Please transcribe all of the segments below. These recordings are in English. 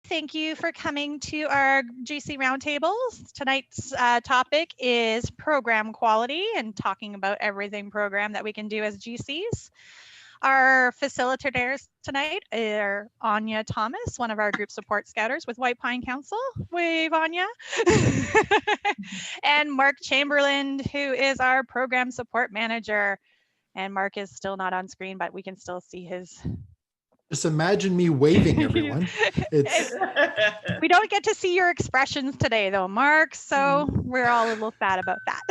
Thank you for coming to our GC Roundtables. Tonight's topic is program quality and talking about everything program that we can do as GCs. Our facilitators tonight are Anya Thomas, one of our group support scouters with White Pine Council. Wave, Anya. And Mark Chamberlain, who is our program support manager. And Mark is still not on screen, but we can still see his. Just imagine me waving, everyone. We don't get to see your expressions today, though, Mark. So we're all a little sad about that.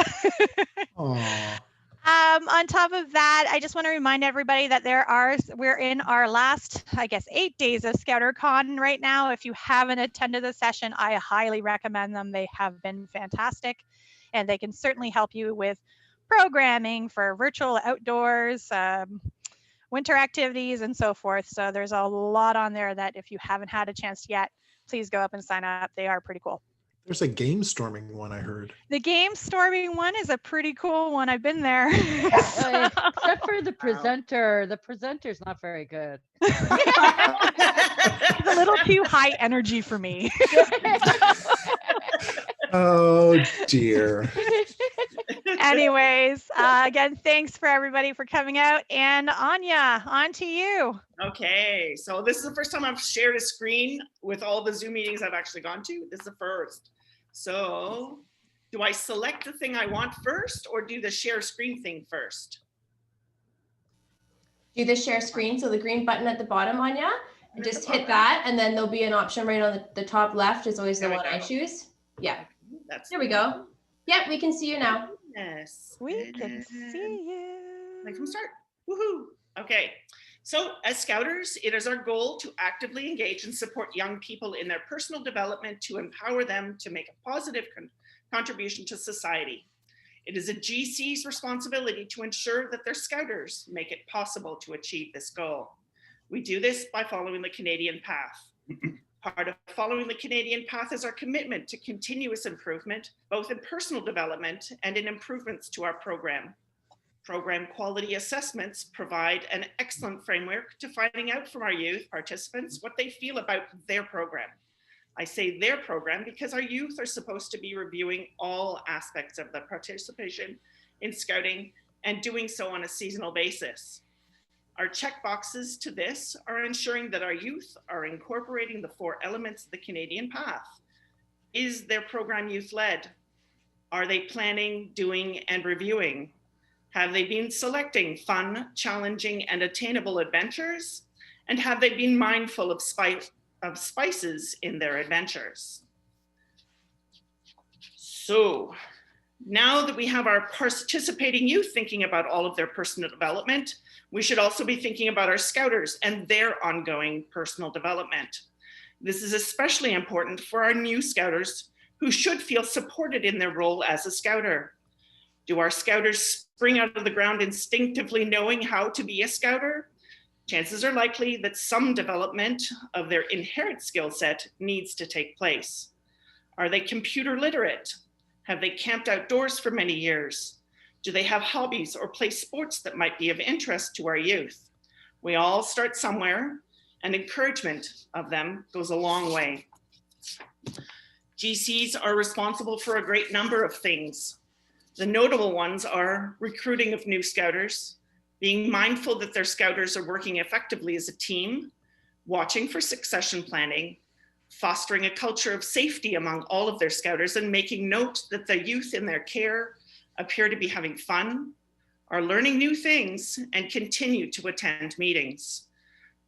On top of that, I just want to remind everybody that we're in our last, 8 days of ScouterCon right now. If you haven't attended the session, I highly recommend them. They have been fantastic, and they can certainly help you with programming for virtual outdoors, winter activities, and so forth. So there's a lot on there that if you haven't had a chance yet, please go up and sign up. They are pretty cool. There's a game storming one I heard. The game storming one is a pretty cool one. I've been there. Except for the presenter. The presenter's not very good. It's a little too high energy for me. Oh dear. Anyways, again, thanks for everybody for coming out. And Anya, on to you. Okay, so this is the first time I've shared a screen with all the Zoom meetings I've actually gone to. This is the first. So do I select the thing I want first or do the share screen thing first? Do the share screen, so the green button at the bottom, Anya, and just hit that, and then there'll be an option right on the top left is always the one I choose. Yeah, there we go. Yeah, we can see you now. Yes. We can see you. I can start. Woohoo. Okay. So as Scouters, it is our goal to actively engage and support young people in their personal development to empower them to make a positive contribution to society. It is a GC's responsibility to ensure that their Scouters make it possible to achieve this goal. We do this by following the Canadian path. Part of following the Canadian path is our commitment to continuous improvement, both in personal development and in improvements to our program. Program quality assessments provide an excellent framework to finding out from our youth participants what they feel about their program. I say their program because our youth are supposed to be reviewing all aspects of the participation in Scouting and doing so on a seasonal basis. Our checkboxes to this are ensuring that our youth are incorporating the 4 elements of the Canadian path. Is their program youth-led? Are they planning, doing, and reviewing? Have they been selecting fun, challenging, and attainable adventures? And have they been mindful of spices in their adventures? So now that we have our participating youth thinking about all of their personal development, we should also be thinking about our Scouters and their ongoing personal development. This is especially important for our new Scouters who should feel supported in their role as a Scouter. Do our Scouters spring out of the ground instinctively knowing how to be a Scouter? Chances are likely that some development of their inherent skill set needs to take place. Are they computer literate? Have they camped outdoors for many years? Do they have hobbies or play sports that might be of interest to our youth? We all start somewhere, and encouragement of them goes a long way. GCs are responsible for a great number of things. The notable ones are recruiting of new Scouters, being mindful that their Scouters are working effectively as a team, watching for succession planning, fostering a culture of safety among all of their Scouters, and making note that the youth in their care appear to be having fun, are learning new things, and continue to attend meetings.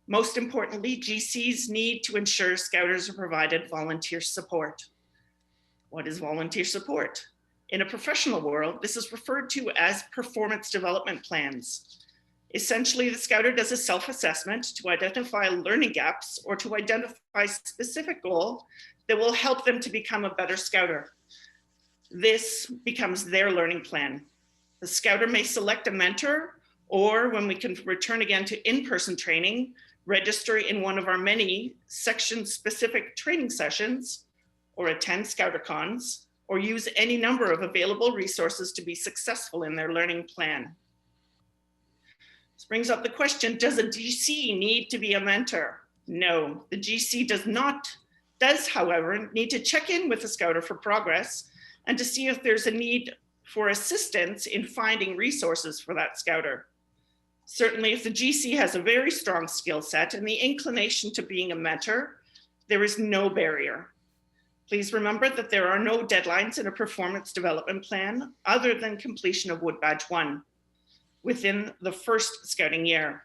Most importantly, GCs need to ensure Scouters are provided volunteer support. What is volunteer support? In a professional world, this is referred to as performance development plans. Essentially, the Scouter does a self-assessment to identify learning gaps or to identify a specific goal that will help them to become a better Scouter. This becomes their learning plan. The Scouter may select a mentor, or when we can return again to in-person training, register in one of our many section-specific training sessions, or attend ScouterCons, or use any number of available resources to be successful in their learning plan. This brings up the question, does a GC need to be a mentor? No, the GC does not does, however, need to check in with the Scouter for progress and to see if there's a need for assistance in finding resources for that Scouter. Certainly, if the GC has a very strong skill set and the inclination to being a mentor, there is no barrier. Please remember that there are no deadlines in a performance development plan other than completion of Wood Badge 1 within the first scouting year.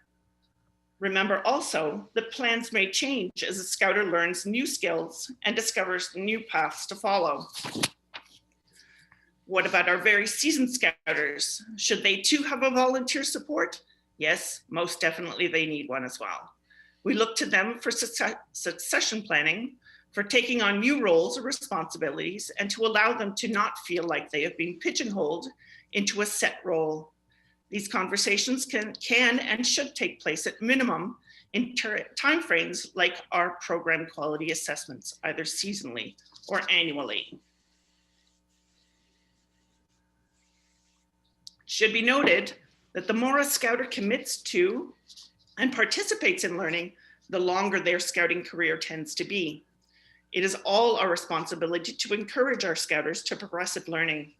Remember also that plans may change as a Scouter learns new skills and discovers new paths to follow. What about our very seasoned Scouters? Should they too have a volunteer support? Yes, most definitely they need one as well. We look to them for succession planning, for taking on new roles or responsibilities, and to allow them to not feel like they have been pigeonholed into a set role. These conversations can and should take place at minimum in timeframes like our program quality assessments, either seasonally or annually. It should be noted that the more a Scouter commits to and participates in learning, the longer their scouting career tends to be. It is all our responsibility to encourage our Scouters to progressive learning,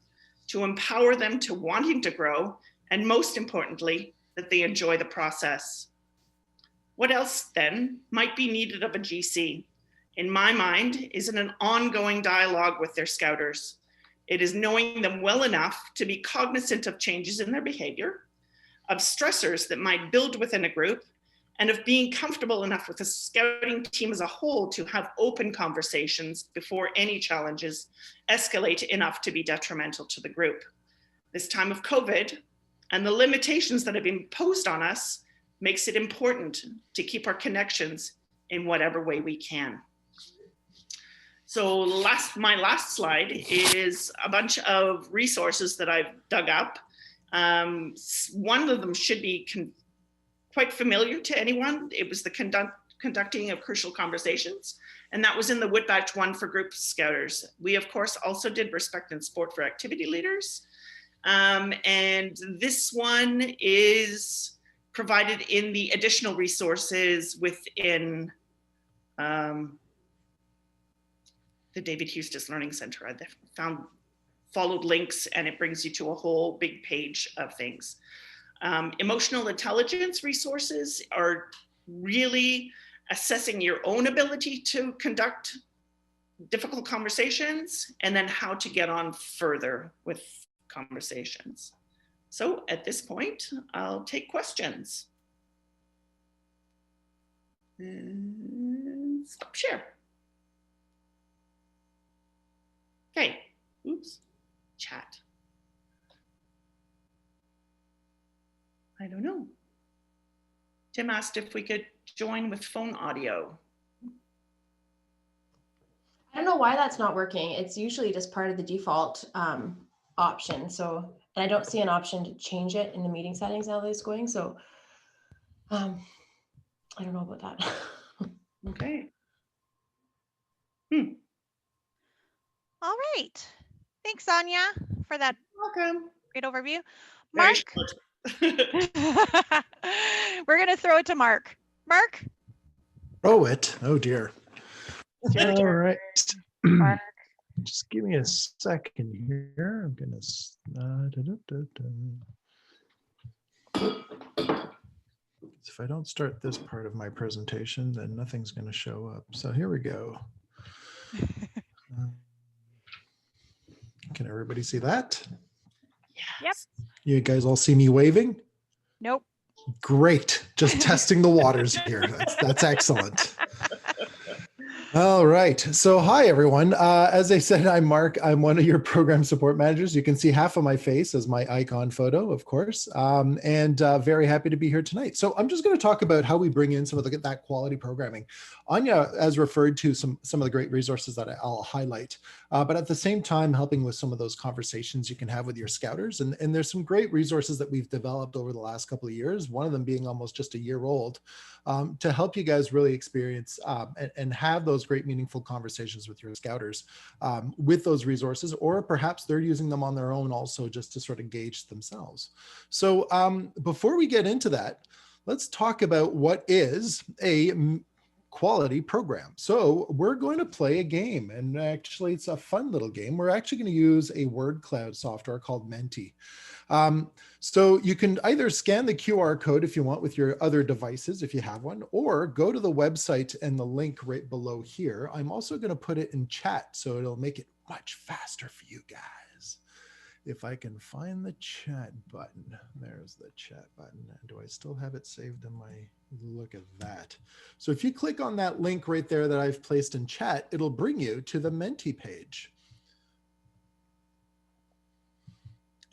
to empower them to wanting to grow, and most importantly, that they enjoy the process. What else then might be needed of a GC? In my mind, is an ongoing dialogue with their Scouters. It is knowing them well enough to be cognizant of changes in their behavior, of stressors that might build within a group, and of being comfortable enough with the scouting team as a whole to have open conversations before any challenges escalate enough to be detrimental to the group. This time of COVID and the limitations that have been imposed on us makes it important to keep our connections in whatever way we can. So my last slide is a bunch of resources that I've dug up. One of them should be quite familiar to anyone. It was the conducting of crucial conversations, and that was in the Wood Badge 1 for group Scouters. We of course also did respect and support for activity leaders. And this one is provided in the additional resources within the David Hustis Learning Center. I followed links and it brings you to a whole big page of things. Emotional intelligence resources are really assessing your own ability to conduct difficult conversations and then how to get on further with conversations. So at this point, I'll take questions. And stop share. Okay, oops, chat. I don't know. Tim asked if we could join with phone audio. I don't know why that's not working. It's usually just part of the default option. So, and I don't see an option to change it in the meeting settings now that it's going. So I don't know about that. Okay. All right. Thanks, Anya, for that Welcome. great overview. Very Mark. short. We're going to throw it to Mark. Mark? Oh, it. Oh, dear. All right. Mark. Just give me a second here. I'm going to... If I don't start this part of my presentation, then nothing's going to show up. So here we go. Can everybody see that? Yep. You guys all see me waving? Nope. Great. Just testing the waters here. That's excellent. All right. So hi, everyone. As I said, I'm Mark. I'm one of your program support managers. You can see half of my face as my icon photo, of course, and very happy to be here tonight. So I'm just going to talk about how we bring in some of that quality programming. Anya has referred to some of the great resources that I'll highlight, but at the same time, helping with some of those conversations you can have with your Scouters. And there's some great resources that we've developed over the last couple of years, one of them being almost just a year old, to help you guys really experience and have those great meaningful conversations with your Scouters with those resources, or perhaps they're using them on their own also just to sort of gauge themselves. So before we get into that, let's talk about what is a quality program. So we're going to play a game, and actually it's a fun little game. We're actually going to use a word cloud software called Menti. So you can either scan the QR code if you want with your other devices, if you have one, or go to the website and the link right below here. I'm also going to put it in chat, so it'll make it much faster for you guys. If I can find the chat button, there's the chat button. Do I still have it saved in my, look at that. So if you click on that link right there that I've placed in chat, it'll bring you to the Menti page.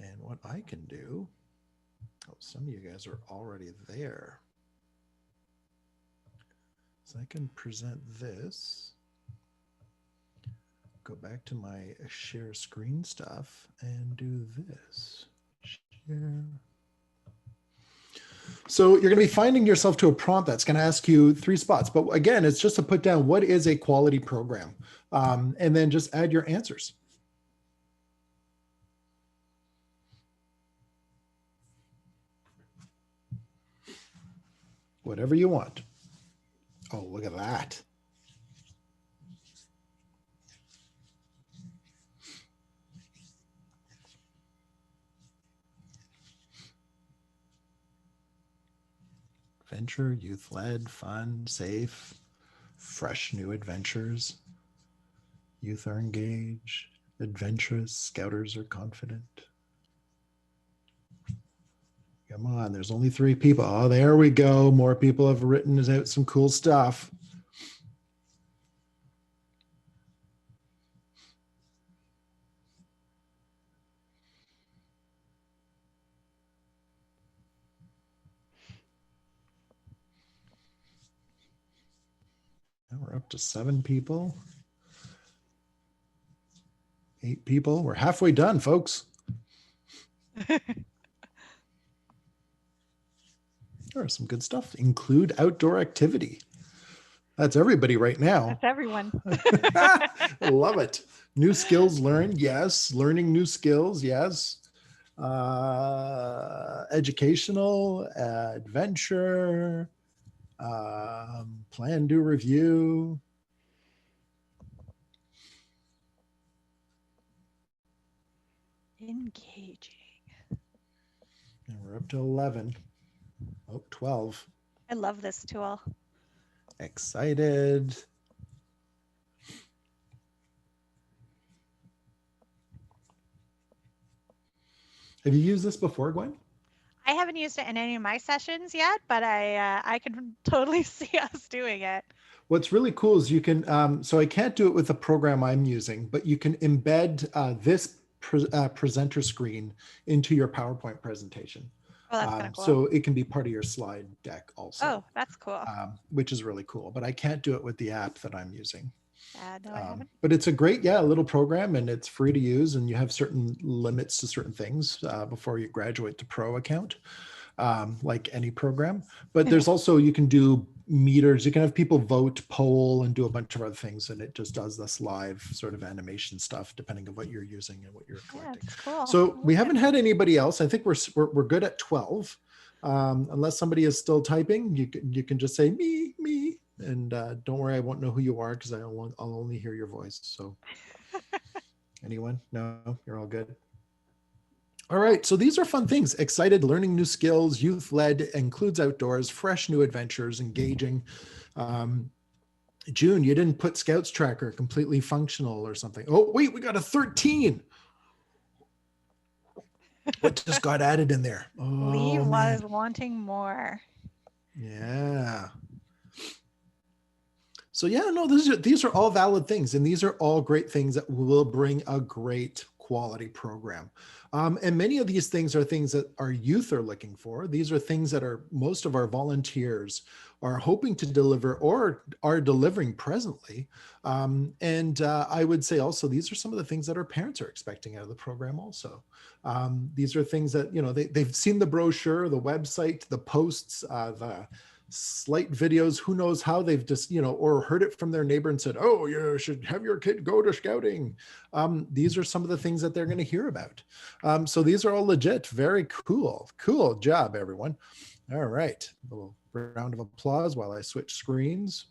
And what I can do, oh, some of you guys are already there. So I can present this. Go back to my share screen stuff and do this. Share. So you're going to be finding yourself to a prompt that's going to ask you 3 spots. But again, it's just to put down what is a quality program, and then just add your answers. Whatever you want. Oh, look at that. Adventure, youth-led, fun, safe, fresh new adventures. Youth are engaged, adventurous, scouters are confident. Come on, there's only 3 people. Oh, there we go. More people have written out some cool stuff. Now we're up to 7 people. 8 people. We're halfway done, folks. There's some good stuff. Include outdoor activity. That's everybody right now. That's everyone. I love it. New skills learned. Yes. Learning new skills. Yes. Educational, adventure, plan, do, review. Engaging. And we're up to 11. Oh, 12. I love this tool. Excited. Have you used this before, Gwen? I haven't used it in any of my sessions yet, but I can totally see us doing it. What's really cool is you can, so I can't do it with the program I'm using, but you can embed this presenter screen into your PowerPoint presentation. Oh, that's kind of cool. So it can be part of your slide deck also. Oh, that's cool. Which is really cool, but I can't do it with the app that I'm using. No, I haven't. But it's a great, little program, and it's free to use, and you have certain limits to certain things before you graduate to pro account, like any program. But there's also, you can do meters, you can have people vote, poll, and do a bunch of other things, and it just does this live sort of animation stuff depending on what you're using and what you're collecting. Yeah, it's cool. So we haven't had anybody else. I think we're good at 12. Unless somebody is still typing, you can just say me, and don't worry, I won't know who you are because I'll only hear your voice. So anyone? No, you're all good. All right, so these are fun things. Excited, learning new skills, youth-led, includes outdoors, fresh new adventures, engaging. June, you didn't put Scouts Tracker completely functional or something. Oh, wait, we got a 13. What just got added in there? Oh, Lee man. was wanting more. Yeah. So yeah, no, these are all valid things, and these are all great things that will bring a great quality program. And many of these things are things that our youth are looking for. These are things that most of our volunteers are hoping to deliver or are delivering presently. I would say also, these are some of the things that our parents are expecting out of the program also. These are things that, they've seen the brochure, the website, the posts, the slight videos, who knows how they've just, or heard it from their neighbor and said, oh, you should have your kid go to scouting. These are some of the things that they're going to hear about. So these are all legit. Very cool. Cool job, everyone. All right. A little round of applause while I switch screens.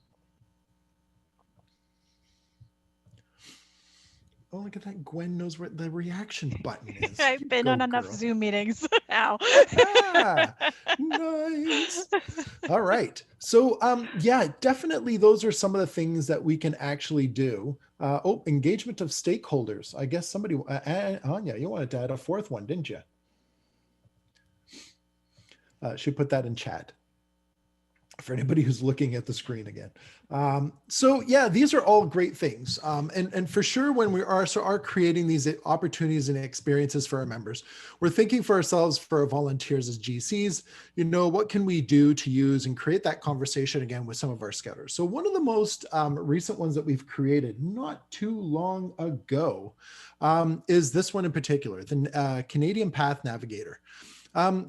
Oh, look at that. Gwen knows where the reaction button is. I've been Go, on enough girl. Zoom meetings now. Ah, nice. All right. So yeah, definitely those are some of the things that we can actually do. Oh, engagement of stakeholders. I guess somebody, Anya, you wanted to add a fourth one, didn't you? She put that in chat for anybody who's looking at the screen again. So yeah, these are all great things. And for sure, when we are creating these opportunities and experiences for our members, we're thinking for ourselves, for our volunteers as GCs, you know, what can we do to use and create that conversation again with some of our scouters? So one of the most recent ones that we've created not too long ago is this one in particular, the Canadian Path Navigator.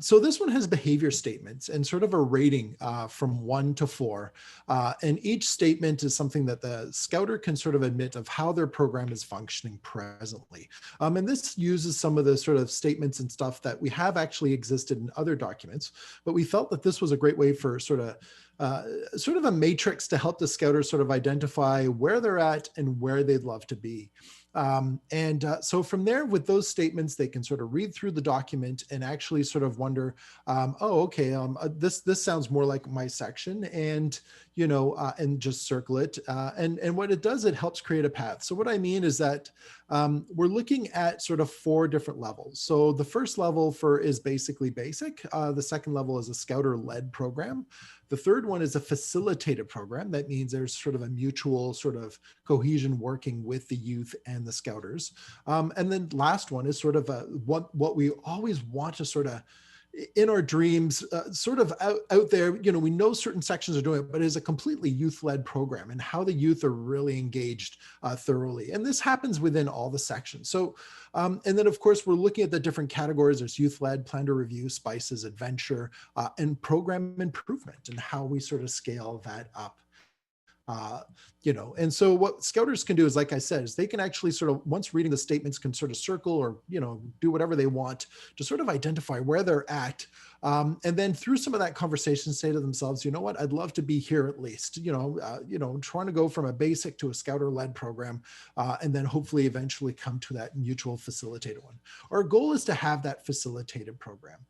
So this one has behavior statements and sort of a rating from 1 to 4. And each statement is something that the scouter can sort of admit of how their program is functioning presently. And this uses some of the sort of statements and stuff that we have actually existed in other documents, but we felt that this was a great way for sort of a matrix to help the scouters sort of identify where they're at and where they'd love to be. So from there, with those statements, they can sort of read through the document and actually sort of wonder, oh, okay, this sounds more like my section, and you know, and just circle it. And what it does, it helps create a path. So what I mean is that we're looking at sort of 4 different levels. So the first level is basically basic. The second level is a scouter-led program. The third one is a facilitated program. That means there's sort of a mutual sort of cohesion working with the youth and the scouters. And then last one is sort of what we always want to sort of, in our dreams, sort of out there, you know, we know certain sections are doing it, but it's a completely youth-led program and how the youth are really engaged thoroughly. And this happens within all the sections. So, and then of course, we're looking at the different categories. There's youth-led, plan to review, spices, adventure, and program improvement, and how we sort of scale that up. You know, and so what scouters can do is, like I said, is they can actually sort of, once reading the statements, can sort of circle or, you know, do whatever they want to sort of identify where they're at. And then through some of that conversation, say to themselves, you know what, I'd love to be here at least, you know, trying to go from a basic to a scouter-led program, and then hopefully eventually come to that mutual facilitated one. Our goal is to have that facilitated program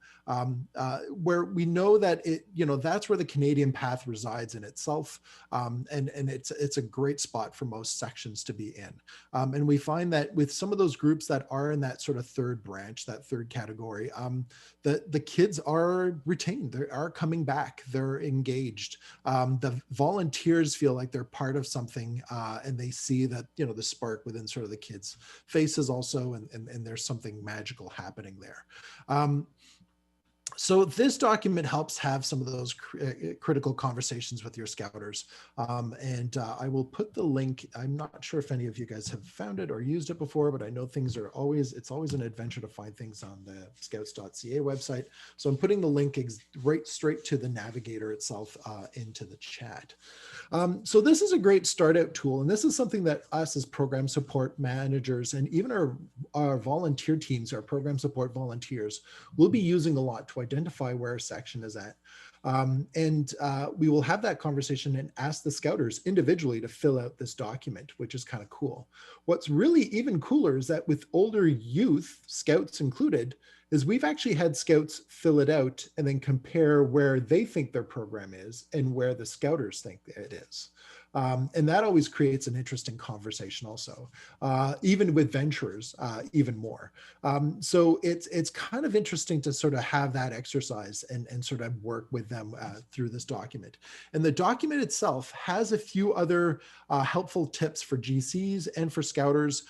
where we know that it, you know, that's where the Canadian Path resides in itself. And it's a great spot for most sections to be in. And we find that with some of those groups that are in that sort of third branch, that third category, the kids are retained, they are coming back, they're engaged. The volunteers feel like they're part of something, and they see that, you know, the spark within sort of the kids' faces also, and there's something magical happening there. So this document helps have some of those critical conversations with your scouters. And I will put the link. I'm not sure if any of you guys have found it or used it before, but I know things are it's always an adventure to find things on the scouts.ca website. So I'm putting the link right straight to the navigator itself into the chat. So this is a great start out tool. And this is something that us as program support managers and even our volunteer teams, our program support volunteers, will be using a lot to identify where a section is at. We will have that conversation and ask the scouters individually to fill out this document, which is kind of cool. What's really even cooler is that with older youth, scouts included, is we've actually had scouts fill it out and then compare where they think their program is and where the scouters think it is. And that always creates an interesting conversation also, even with venturers, even more. So it's kind of interesting to sort of have that exercise and sort of work with them through this document. And the document itself has a few other helpful tips for GCs and for scouters.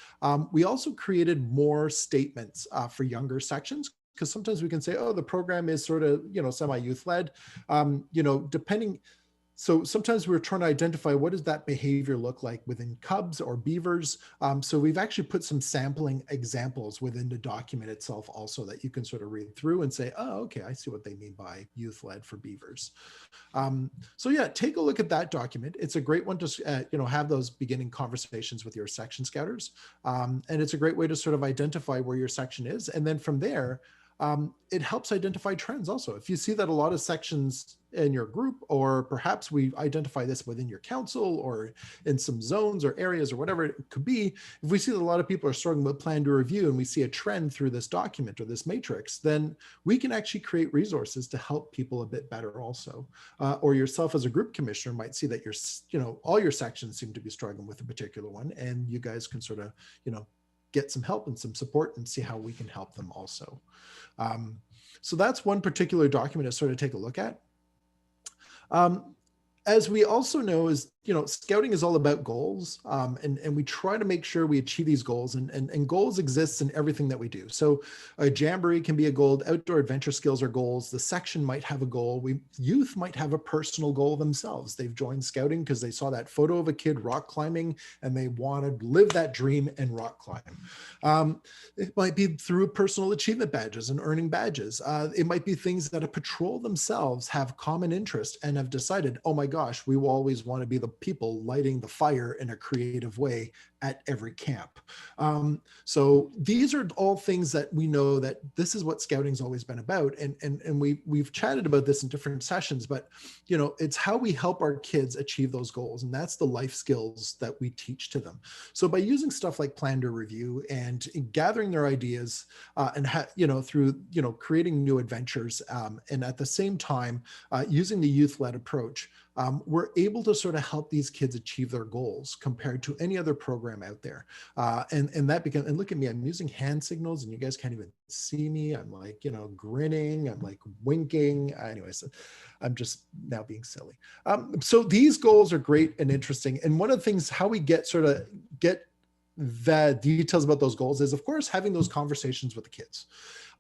We also created more statements for younger sections, because sometimes we can say, oh, the program is sort of, you know, semi-youth led, you know, depending. So sometimes we're trying to identify what does that behavior look like within cubs or beavers. So we've actually put some sampling examples within the document itself also that you can sort of read through and say, oh, okay, I see what they mean by youth-led for beavers. So yeah, take a look at that document. It's a great one to you know, have those beginning conversations with your section scouters. And it's a great way to sort of identify where your section is. And then from there, it helps identify trends also. If you see that a lot of sections in your group, or perhaps we identify this within your council or in some zones or areas or whatever it could be, if we see that a lot of people are struggling with plan to review and we see a trend through this document or this matrix, then we can actually create resources to help people a bit better also. Or yourself as a group commissioner might see that all your sections seem to be struggling with a particular one, and you guys can sort of, get some help and some support and see how we can help them also. So that's one particular document to sort of take a look at. As we also know, is scouting is all about goals, and we try to make sure we achieve these goals, and goals exist in everything that we do. So a jamboree can be a goal, outdoor adventure skills are goals, the section might have a goal, youth might have a personal goal themselves. They've joined scouting because they saw that photo of a kid rock climbing and they want to live that dream and rock climb. It might be through personal achievement badges and earning badges. It might be things that a patrol themselves have common interest and have decided, oh my gosh, we will always want to be the people lighting the fire in a creative way at every camp. So these are all things that we know that this is what scouting's always been about. And we've chatted about this in different sessions, but it's how we help our kids achieve those goals. And that's the life skills that we teach to them. So by using stuff like plan to review and gathering their ideas through, creating new adventures, and at the same time, using the youth-led approach, we're able to sort of help these kids achieve their goals compared to any other program out there. And look at me, I'm using hand signals and you guys can't even see me. I'm like, grinning, I'm like winking. Anyways, I'm just now being silly. So these goals are great and interesting. And one of the things, how we get the details about those goals is, of course, having those conversations with the kids.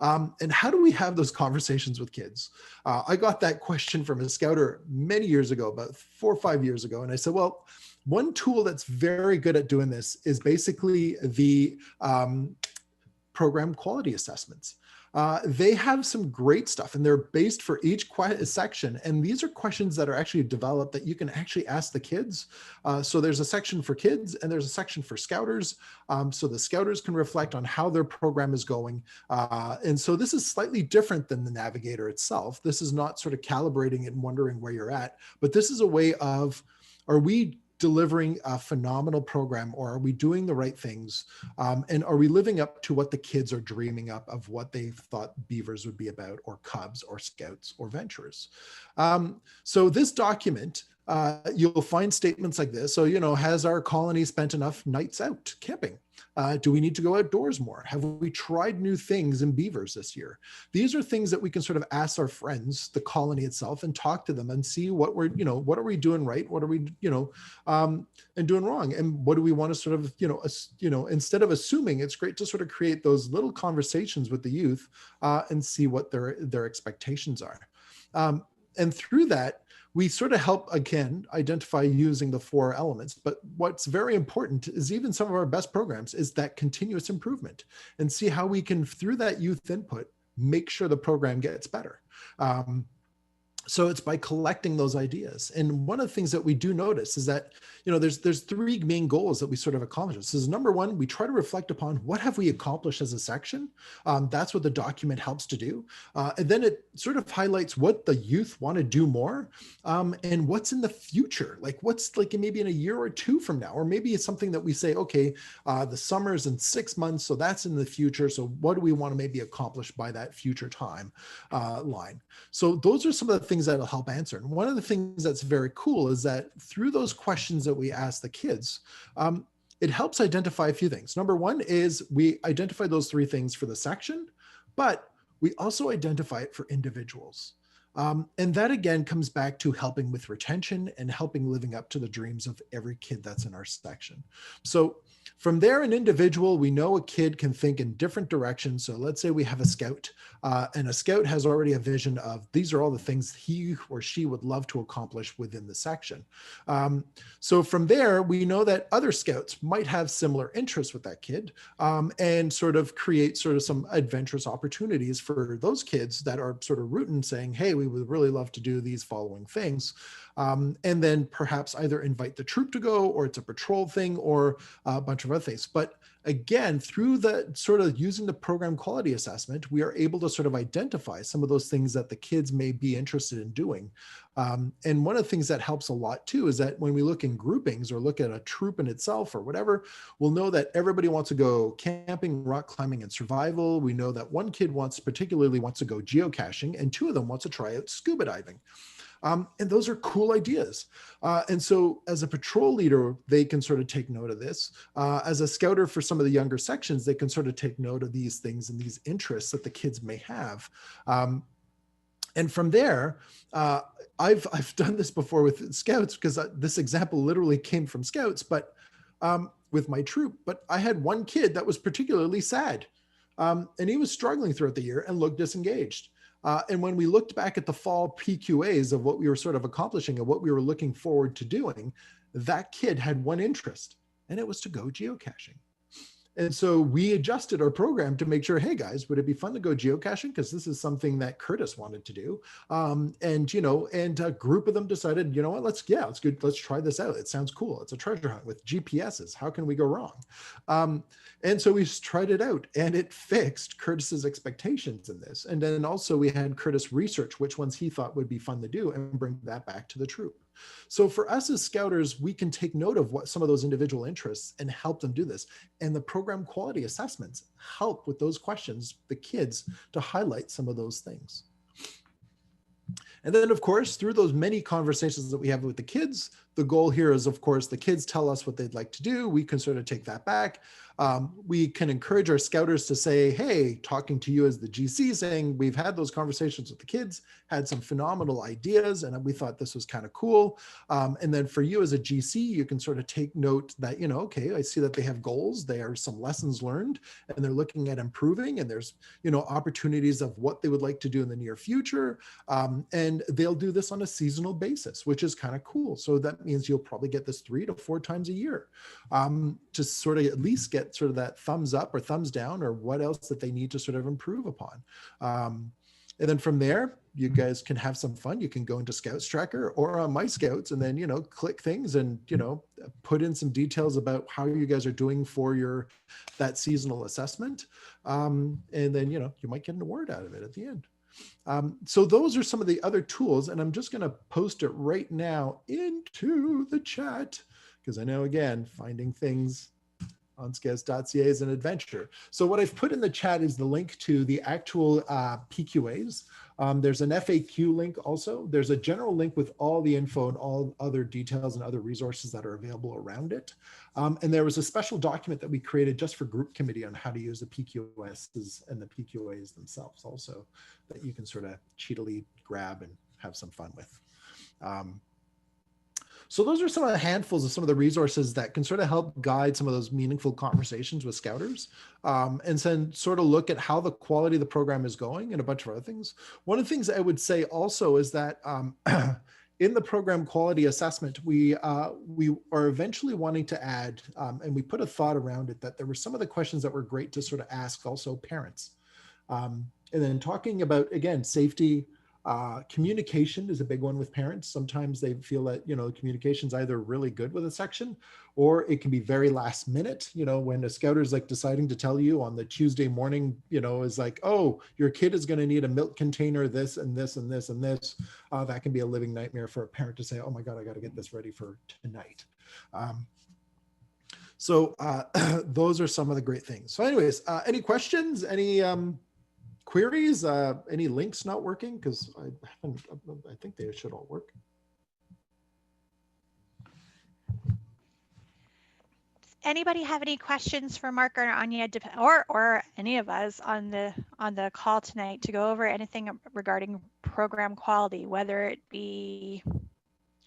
And how do we have those conversations with kids? I got that question from a scouter many years ago, about 4 or 5 years ago. And I said, well, one tool that's very good at doing this is basically the program quality assessments. They have some great stuff and they're based for each section. And these are questions that are actually developed that you can actually ask the kids. So there's a section for kids and there's a section for scouters. So the scouters can reflect on how their program is going. And so this is slightly different than the navigator itself. This is not sort of calibrating it and wondering where you're at, but this is a way of, are we delivering a phenomenal program, or are we doing the right things? And are we living up to what the kids are dreaming up of what they thought beavers would be about, or cubs, or scouts, or venturers? So this document, you'll find statements like this. So, has our colony spent enough nights out camping? Do we need to go outdoors more? Have we tried new things in beavers this year? These are things that we can sort of ask our friends, the colony itself, and talk to them and see what what are we doing right? What are we, and doing wrong? And what do we want to sort of, instead of assuming, it's great to sort of create those little conversations with the youth and see what their expectations are. And through that, we sort of help, again, identify using the 4 elements. But what's very important is even some of our best programs is that continuous improvement, and see how we can, through that youth input, make sure the program gets better. So it's by collecting those ideas. And one of the things that we do notice is that, there's 3 main goals that we sort of accomplish. So number 1, we try to reflect upon what have we accomplished as a section. That's what the document helps to do. And then it sort of highlights what the youth want to do more, and what's in the future. Like what's like maybe in a year or 2 from now, or maybe it's something that we say, okay, the summer's in 6 months, so that's in the future. So what do we want to maybe accomplish by that future time line? So those are some of the things that'll help answer. And one of the things that's very cool is that through those questions that we ask the kids, it helps identify a few things. Number 1 is we identify those 3 things for the section, but we also identify it for individuals. And that again comes back to helping with retention and helping living up to the dreams of every kid that's in our section. So from there, an individual, we know a kid can think in different directions. So let's say we have a scout, and a scout has already a vision of these are all the things he or she would love to accomplish within the section. So from there, we know that other scouts might have similar interests with that kid, and sort of create sort of some adventurous opportunities for those kids that are sort of rooting, saying, hey, we would really love to do these following things. And then perhaps either invite the troop to go, or it's a patrol thing, or a bunch of other things. But again, through the sort of using the program quality assessment, we are able to sort of identify some of those things that the kids may be interested in doing. And one of the things that helps a lot too is that when we look in groupings or look at a troop in itself or whatever, we'll know that everybody wants to go camping, rock climbing, and survival. We know that one kid particularly wants to go geocaching, and 2 of them wants to try out scuba diving. And those are cool ideas. And so as a patrol leader, they can sort of take note of this. As a scouter for some of the younger sections, they can sort of take note of these things and these interests that the kids may have. And from there, I've done this before with scouts, because this example literally came from scouts, but with my troop. But I had one kid that was particularly sad, and he was struggling throughout the year and looked disengaged. And when we looked back at the fall PQAs of what we were sort of accomplishing and what we were looking forward to doing, that kid had one interest, and it was to go geocaching. And so we adjusted our program to make sure, hey guys, would it be fun to go geocaching? Because this is something that Curtis wanted to do. And a group of them decided, you know what, let's try this out. It sounds cool. It's a treasure hunt with GPSs. How can we go wrong? And so we tried it out, and it fixed Curtis's expectations in this. And then also we had Curtis research which ones he thought would be fun to do and bring that back to the troop. So for us as scouters, we can take note of what some of those individual interests and help them do this. And the program quality assessments help with those questions, the kids, to highlight some of those things. And then, of course, through those many conversations that we have with the kids, the goal here is, of course, the kids tell us what they'd like to do. We can sort of take that back. We can encourage our scouters to say, hey, talking to you as the GC, saying, we've had those conversations with the kids, had some phenomenal ideas, and we thought this was kind of cool. And then for you as a GC, you can sort of take note that, okay, I see that they have goals. There are some lessons learned, and they're looking at improving, and there's, opportunities of what they would like to do in the near future. And they'll do this on a seasonal basis, which is kind of cool. So that means you'll probably get this 3 to 4 times a year, to sort of at least get sort of that thumbs up or thumbs down, or what else that they need to sort of improve upon. And then from there, you guys can have some fun. You can go into Scouts Tracker or on My Scouts, and then, click things and, put in some details about how you guys are doing for that seasonal assessment. And then, you might get an award out of it at the end. So those are some of the other tools, and I'm just going to post it right now into the chat, because I know, again, finding things on scouts.ca is an adventure. So what I've put in the chat is the link to the actual PQAs. There's an FAQ link also. There's a general link with all the info and all other details and other resources that are available around it. And there was a special document that we created just for group committee on how to use the PQSs and the PQAs themselves also, that you can sort of cheatily grab and have some fun with. So those are some of the handfuls of some of the resources that can sort of help guide some of those meaningful conversations with scouters, and then sort of look at how the quality of the program is going and a bunch of other things. One of the things I would say also is that in the program quality assessment, we are eventually wanting to add, and we put a thought around it, that there were some of the questions that were great to sort of ask also parents. And then talking about, again, safety. Communication is a big one with parents. Sometimes they feel that, communication's either really good with a section, or it can be very last minute, when a scouter is like deciding to tell you on the Tuesday morning, is like, oh, your kid is going to need a milk container, this and this and this and this. That can be a living nightmare for a parent to say, oh my God, I got to get this ready for tonight. So those are some of the great things. So anyways, any questions, any queries, any links not working? Because I think they should all work. Does anybody have any questions for Mark or Anya, or any of us on the call tonight to go over anything regarding program quality, whether it be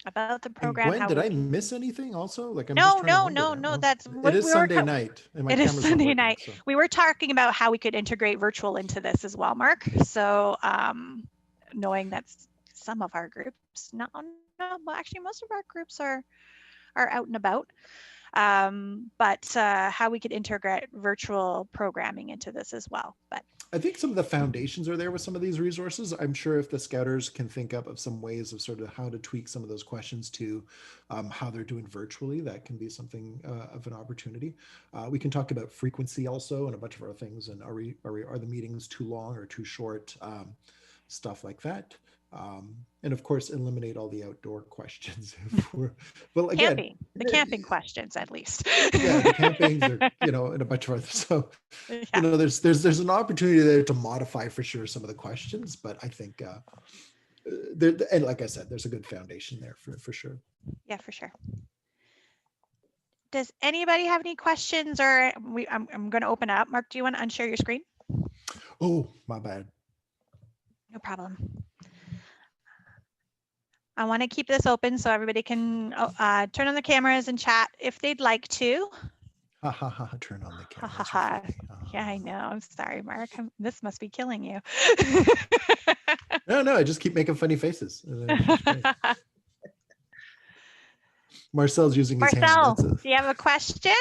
about the program? Gwen, did I miss anything also? Like, I'm no. That's it is Sunday night. And it is Sunday night. So. We were talking about how we could integrate virtual into this as well, Mark. So knowing that some of our groups, well, actually most of our groups are out and about, but how we could integrate virtual programming into this as well. But I think some of the foundations are there with some of these resources. I'm sure if the Scouters can think up of some ways of sort of how to tweak some of those questions to how they're doing virtually, that can be something of an opportunity. We can talk about frequency also and a bunch of other things. And are the meetings too long or too short? Stuff like that. And of course, eliminate all the outdoor questions. Well, again, The camping questions, at least. yeah, the campings are, and a bunch of others. So, Yeah. there's an opportunity there to modify for sure some of the questions, but I think, and like I said, there's a good foundation there for sure. Yeah, for sure. Does anybody have any questions, or I'm going to open up. Mark, do you want to unshare your screen? Oh, my bad. No problem. I want to keep this open so everybody can turn on the cameras and chat if they'd like to. Ha ha ha! Turn on the Ha camera. ha ha. Yeah, I know. I'm sorry, Mark. This must be killing you. No, I just keep making funny faces. Marcel's using his hand. Marcel, do you have a question?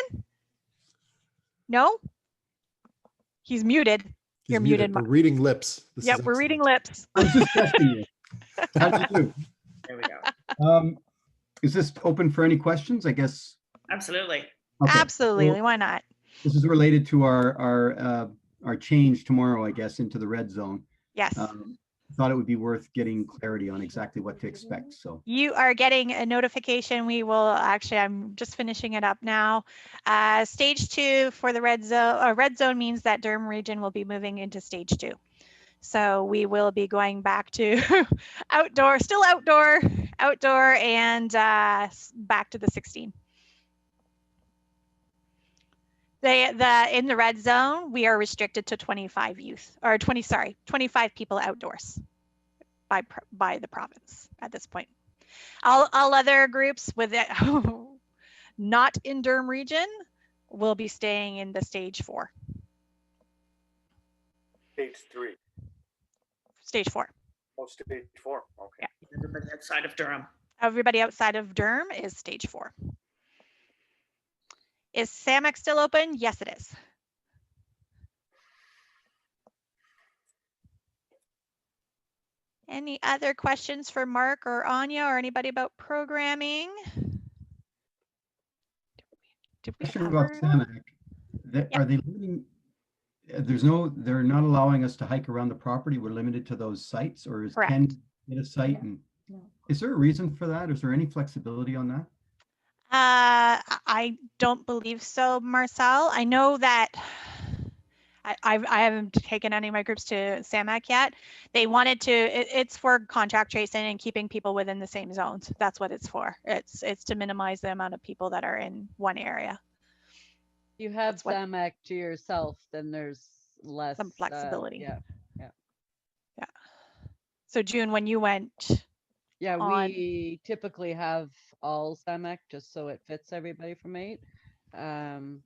No? He's muted. You're muted. We're reading lips. Yep, we're reading lips. I was just testing you. How do you do? There we go. Is this open for any questions? I guess. Absolutely. Okay. Absolutely. Well, why not? this is related to our change tomorrow, I guess, into the red zone. Yes. Thought it would be worth getting clarity on exactly what to expect. So you are getting a notification. We will actually, I'm just finishing it up now. Stage 2 for the red zone. Red zone means that Durham region will be moving into stage 2. So we will be going back to outdoor, still outdoor, and back to the 16. In the red zone, we are restricted to 25 people outdoors by the province at this point. All other groups with it not in Durham region will be staying in the stage 4. Stage 3. Stage 4. Oh, stage 4. Okay. Yeah. Everybody outside of Durham. Everybody outside of Durham is stage 4. Is SAMAC still open? Yes, it is. Any other questions for Mark or Anya or anybody about programming? Did we question about cover? SAMAC. Are they limiting? They're not allowing us to hike around the property. We're limited to those sites, or is Correct. 10 get a site? And No. is there a reason for that? Is there any flexibility on that? I don't believe so, Marcel. I know that I haven't taken any of my groups to SAMAC yet. They wanted to, it's for contact tracing and keeping people within the same zones. That's what it's for. It's to minimize the amount of people that are in one area. You have SAMAC to yourself, then there's less Some flexibility. Yeah. So June, when you went, Yeah, on- we typically have all SAMAC just so it fits everybody from 8 in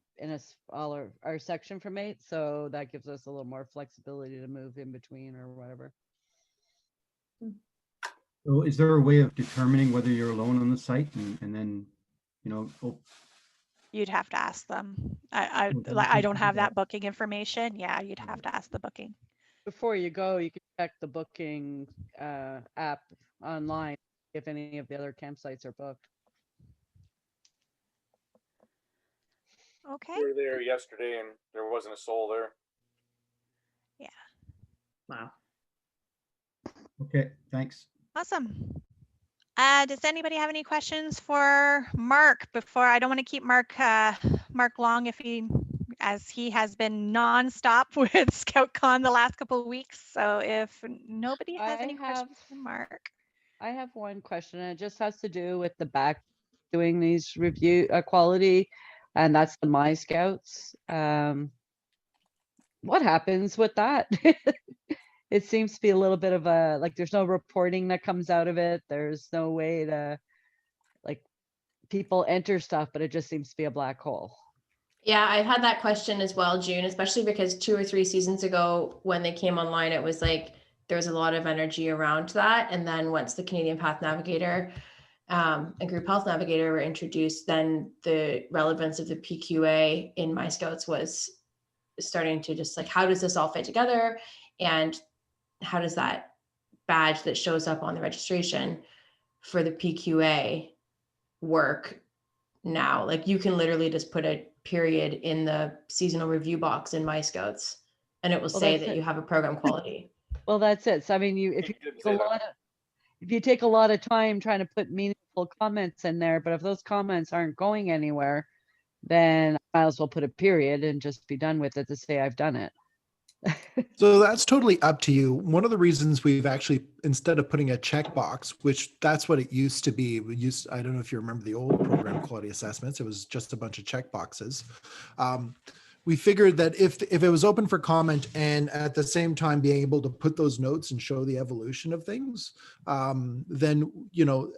all our section from 8. So that gives us a little more flexibility to move in between or whatever. So is there a way of determining whether you're alone on the site and then, you'd have to ask them. I don't have that booking information. Yeah, you'd have to ask the booking. Before you go, you can check the booking app online if any of the other campsites are booked. Okay. We were there yesterday and there wasn't a soul there. Wow. okay, thanks. Awesome. Does anybody have any questions for Mark before? I don't want to keep Mark long as he has been nonstop with ScoutCon the last couple of weeks. So if nobody has any questions for Mark. I have one question, and it just has to do with the back doing these review quality, and that's the My Scouts. What happens with that? It seems to be a little bit of a, like, there's no reporting that comes out of it. There's no way to, like, people enter stuff, but it just seems to be a black hole. Yeah, I've had that question as well, June, especially because 2 or 3 seasons ago when they came online, it was like there was a lot of energy around that. And then once the Canadian Path Navigator and Group Health Navigator were introduced, then the relevance of the PQA in My Scouts was starting to just like, how does this all fit together? And how does that badge that shows up on the registration for the PQA work now? Like you can literally just put a period in the seasonal review box in My Scouts and it will say that you have a program quality. Well, that's it. So I mean, if you take a lot of time trying to put meaningful comments in there, but if those comments aren't going anywhere, then I might as well put a period and just be done with it to say I've done it. So that's totally up to you. One of the reasons we've actually, instead of putting a checkbox, which that's what it used to be, I don't know if you remember the old program quality assessments, it was just a bunch of checkboxes. We figured that if it was open for comment and at the same time being able to put those notes and show the evolution of things, then,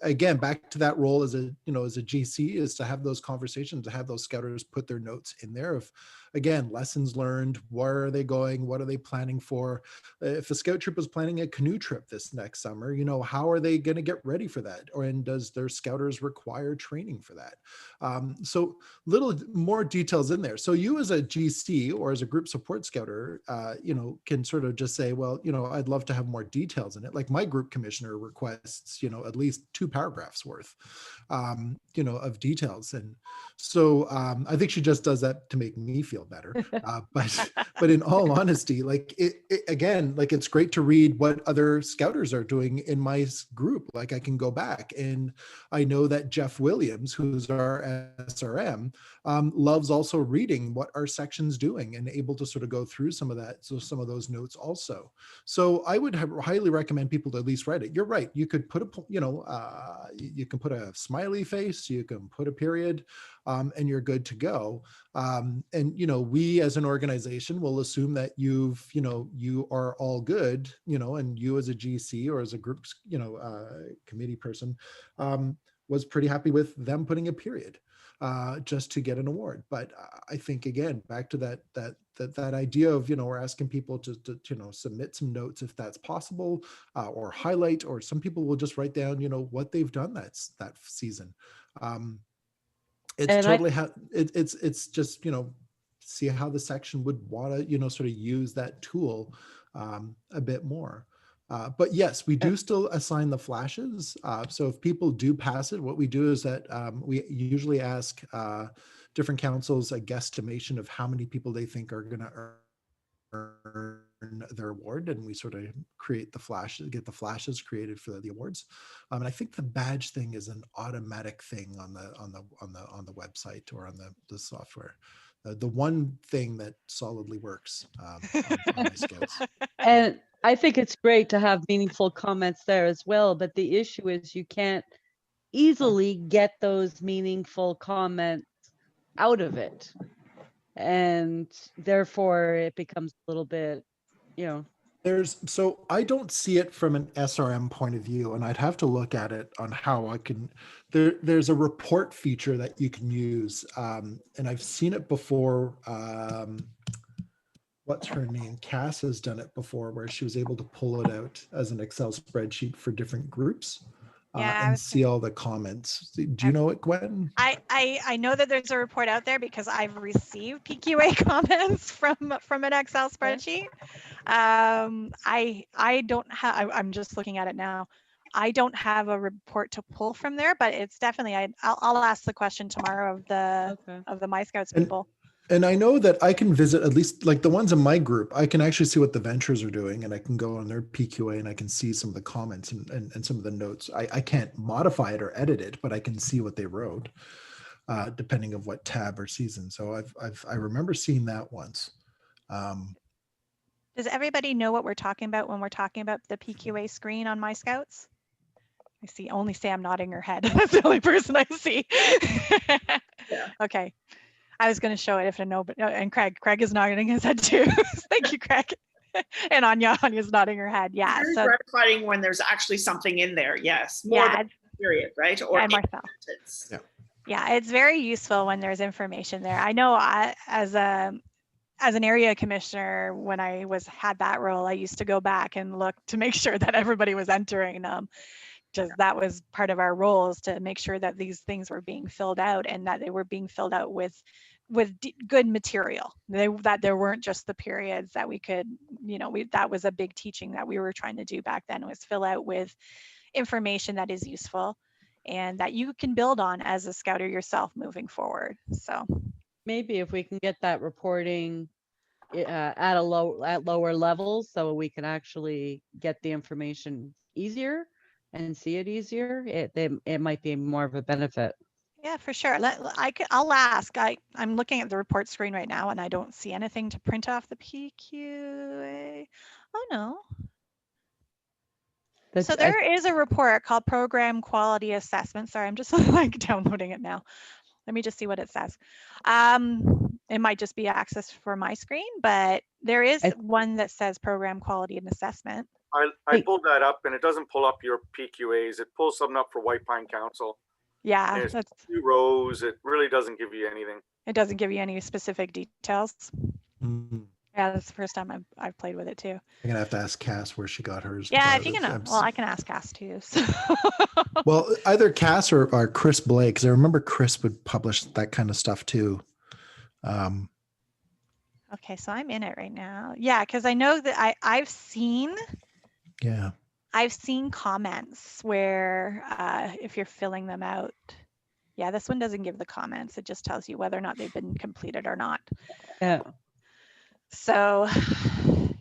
again, back to that role as a GC is to have those conversations, to have those scouters put their notes in there of, again, lessons learned, where are they going, what are they planning for? If a scout troop is planning a canoe trip this next summer, how are they going to get ready for that? And does their scouters require training for that? So little more details in there. So you as a GC or as a group support scouter, can sort of just say, well, I'd love to have more details in it. Like my group commissioner requests, at least 2 paragraphs worth, of details. And so I think she just does that to make me feel better. But in all honesty, like again, like it's great to read what other scouters are doing in my group. Like I can go back and I know that Jeff Williams, who's our SRM, loves also reading what our section's doing and able to sort of go through some of that. So some of those notes also. So I would highly recommend people to at least write it. You're right. You could put you can put a smiley face, you can put a period, and you're good to go. And, we as an organization will assume that you are all good, and you as a GC or as a group, committee person, was pretty happy with them putting a period, just to get an award. But I think, again, back to that idea of, we're asking people to submit some notes if that's possible, or highlight, or some people will just write down, what they've done that season. It's And totally it's just, see how the section would want to, sort of use that tool a bit more. But yes, we do still assign the flashes. So if people do pass it, what we do is that we usually ask different councils a guesstimation of how many people they think are going to earn their award, and we sort of create the flashes, get the flashes created for the awards. And I think the badge thing is an automatic thing on the website or on the software. The one thing that solidly works on my skills. And I think it's great to have meaningful comments there as well, but the issue is you can't easily get those meaningful comments out of it. And therefore it becomes a little bit, So I don't see it from an SRM point of view, and I'd have to look at it on how I can, there's a report feature that you can use. And I've seen it before. What's her name? Cass has done it before, where she was able to pull it out as an Excel spreadsheet for different groups. And see all the comments. Do you know it, Gwen? I know that there's a report out there because I've received PQA comments from an Excel spreadsheet. I don't have. I'm just looking at it now. I don't have a report to pull from there, but it's definitely. I'll ask the question tomorrow of the My Scouts people. And I know that I can visit at least like the ones in my group. I can actually see what the ventures are doing, and I can go on their PQA and I can see some of the comments and some of the notes. I can't modify it or edit it, but I can see what they wrote, depending of what tab or season. So I remember seeing that once. Does everybody know what we're talking about when we're talking about the PQA screen on My Scouts? I see only Sam nodding her head. That's the only person I see. Yeah. Okay. I was going to show it if I know, but and Craig is nodding his head too. Thank you, Craig. And Anya's nodding her head. Yeah. Very so gratifying when there's actually something in there. Yes. More than a period, right? Or and Marcel. Yeah, it's very useful when there's information there. I know as an area commissioner, when I had that role, I used to go back and look to make sure that everybody was entering them. Just that was part of our roles, to make sure that these things were being filled out and that they were being filled out with with good material. That there weren't just the periods that we could, that was a big teaching that we were trying to do back then, was fill out with information that is useful and that you can build on as a scouter yourself moving forward. So Maybe if we can get that reporting at lower levels, so we can actually get the information easier and see it easier, it might be more of a benefit. yeah, for sure. I'll ask. I'm looking at the report screen right now and I don't see anything to print off the PQA. Oh no. So there is a report called Program Quality Assessment. Sorry, I'm just like downloading it now. Let me just see what it says. It might just be access for my screen, but there is one that says Program Quality and Assessment. I pulled that up and it doesn't pull up your PQAs. It pulls something up for White Pine Council. Yeah, that's 2 rows. It really doesn't give you anything. It doesn't give you any specific details. Mm. Yeah, that's the first time I've played with it too. I'm gonna have to ask Cass where she got hers. Yeah, if you can, well, I can ask Cass too. So. Well, either Cass or Chris Blake, because I remember Chris would publish that kind of stuff too. Okay, so I'm in it right now. Yeah, because I know that I've seen. Yeah. I've seen comments where if you're filling them out, yeah, this one doesn't give the comments. It just tells you whether or not they've been completed or not. Yeah. So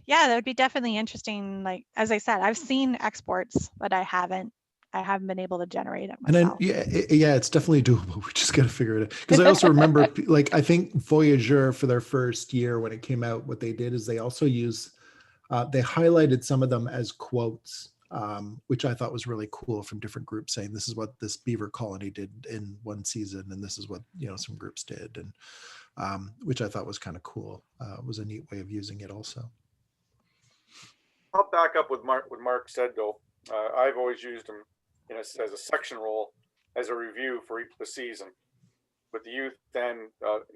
yeah, that would be definitely interesting. Like, as I said, I've seen exports, but I haven't been able to generate it myself. And then, yeah, it's definitely doable. We just got to figure it out. Because I also remember, like, I think Voyageur for their first year when it came out, what they did is they also use, they highlighted some of them as quotes, which I thought was really cool, from different groups saying this is what this beaver colony did in one season, and this is what some groups did, and which I thought was kind of cool. Was a neat way of using it also. I'll back up with Mark. What Mark said though, I've always used them as a section roll as a review for the season with the youth and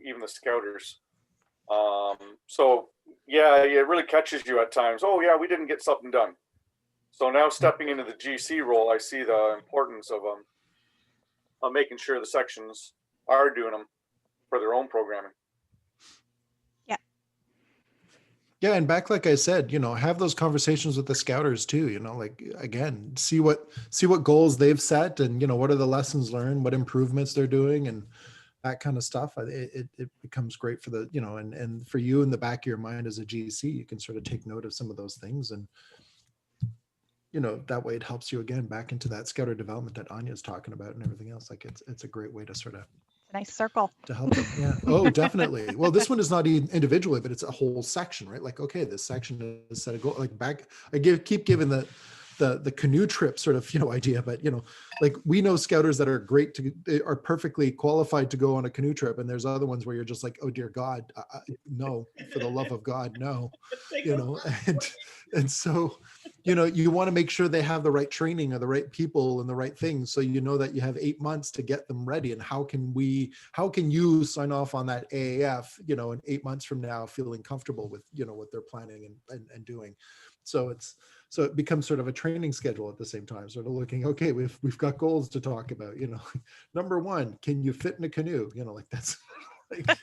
even the scouters. So yeah, it really catches you at times. Oh yeah, we didn't get something done. So now stepping into the GC role, I see the importance of making sure the sections are doing them for their own programming. Yeah, and back, like I said, have those conversations with the scouters too. Like, again, see what goals they've set, and what are the lessons learned, what improvements they're doing, and that kind of stuff. It becomes great for the and for you in the back of your mind as a GC, you can sort of take note of some of those things, and that way it helps you again back into that scouter development that Anya's talking about and everything else. Like, it's a great way to sort of. Nice circle To help them. Yeah. Oh, definitely. Well, this one is not individually, but it's a whole section, right? Like, okay, this section is set a goal. Like, back, I keep giving the canoe trip sort of idea, but like, we know scouters that are great are perfectly qualified to go on a canoe trip, and there's other ones where you're just like, oh dear God, no, for the love of God, no, and so you want to make sure they have the right training or the right people and the right things, so that you have 8 months to get them ready. And how can you sign off on that AAF in 8 months from now, feeling comfortable with what they're planning and doing. So it becomes sort of a training schedule at the same time, sort of looking, okay, we've got goals to talk about. Number 1, can you fit in a canoe? Like, that's like,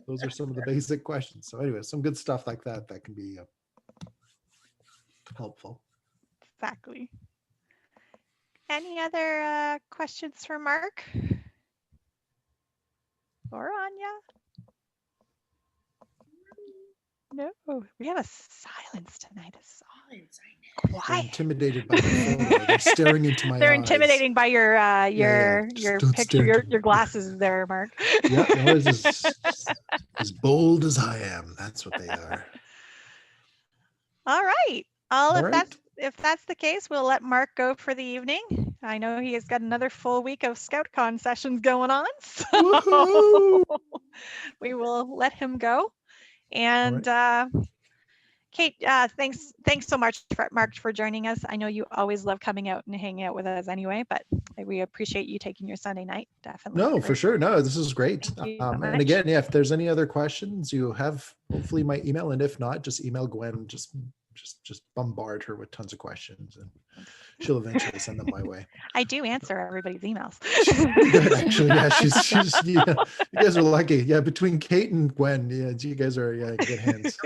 those are some of the basic questions. So anyway, some good stuff like that can be helpful. Exactly. Any other questions for Mark or Anya? No, we have a silence tonight. It's They're quiet. intimidated by the photo. They're staring into my eyes. They're intimidating by your Just picture, your glasses there, Mark. Yeah, no, it's as bold as I am. That's what they are. All right. All right. If that's the case, we'll let Mark go for the evening. I know he has got another full week of ScoutCon sessions going on, so we will let him go. And Kate, thanks so much, Mark, for joining us. I know you always love coming out and hanging out with us anyway, but we appreciate you taking your Sunday night. Definitely. No, for sure. No, this is great. And again, yeah, if there's any other questions, you have hopefully my email, and if not, just email Gwen. Just bombard her with tons of questions, She'll eventually send them my way. I do answer everybody's emails. She's pretty good, actually. Yeah, she's yeah, you guys are lucky. Yeah, between Kate and Gwen, yeah, you guys are in good hands.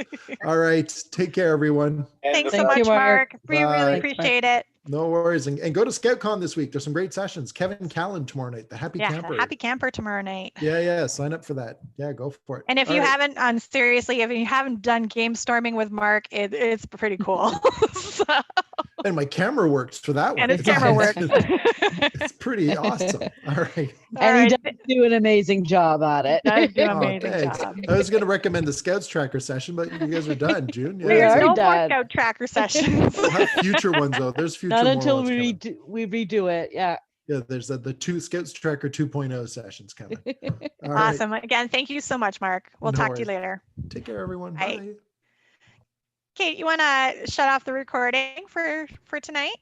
All right, take care, everyone. And Thanks the so Thank much, you, Mark. Mark. We Bye. really Thanks, Mark. appreciate it. No worries, and go to ScoutCon this week. There's some great sessions. Kevin Callan tomorrow night, the Happy Yeah, Camper. happy camper tomorrow night. Yeah, sign up for that. Yeah, go for it. And if All you right. haven't, seriously, if you haven't done game storming with Mark, it's pretty cool. So, And my camera works for that one. and his camera works. It's pretty awesome. All right. All And he right, does do an amazing job at it. does do an Oh, amazing thanks. job. I was going to recommend the Scouts Tracker session, but you guys are done, June. We There's are no more done. Scout Tracker sessions. We'll have future ones though. There's future Not more until ones we coming. redo it. Yeah. Yeah, there's the two Scouts Tracker 2.0 sessions coming. All right. Awesome. Again, thank you so much, Mark. We'll No talk to you worries. later. Take care, everyone. Bye. Bye. Kate, you want to shut off the recording for tonight?